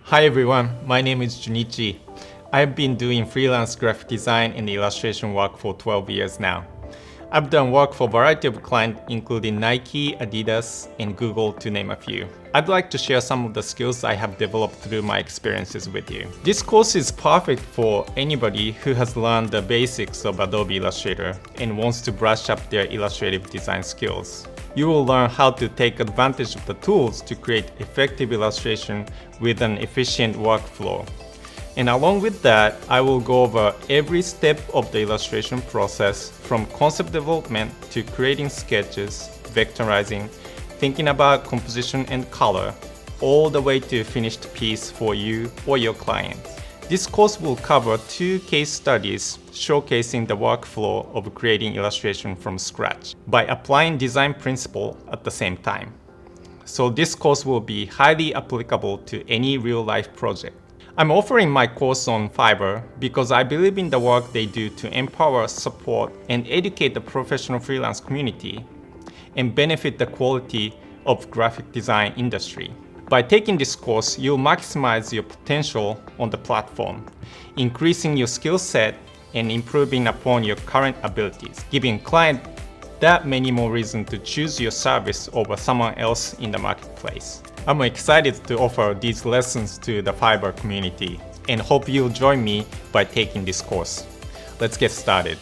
Hi everyone, my name is Junichi. I've been doing freelance graphic design and illustration work for 12 years now. I've done work for a variety of clients including Nike, Adidas, and Google to name a few. I'd like to share some of the skills I have developed through my experiences with you. This course is perfect for anybody who has learned the basics of Adobe Illustrator and wants to brush up their illustrative design skills. You will learn how to take advantage of the tools to create effective illustration with an efficient workflow. And along with that, I will go over every step of the illustration process from concept development to creating sketches, vectorizing, thinking about composition and color, all the way to a finished piece for you or your client. This course will cover 2 case studies showcasing the workflow of creating illustration from scratch by applying design principle at the same time. So this course will be highly applicable to any real-life project. I'm offering my course on Fiverr because I believe in the work they do to empower, support, and educate the professional freelance community and benefit the quality of graphic design industry. By taking this course, you'll maximize your potential on the platform, increasing your skill set and improving upon your current abilities, giving client that many more reasons to choose your service over someone else in the marketplace. I'm excited to offer these lessons to the Fiverr community and hope you'll join me by taking this course. Let's get started.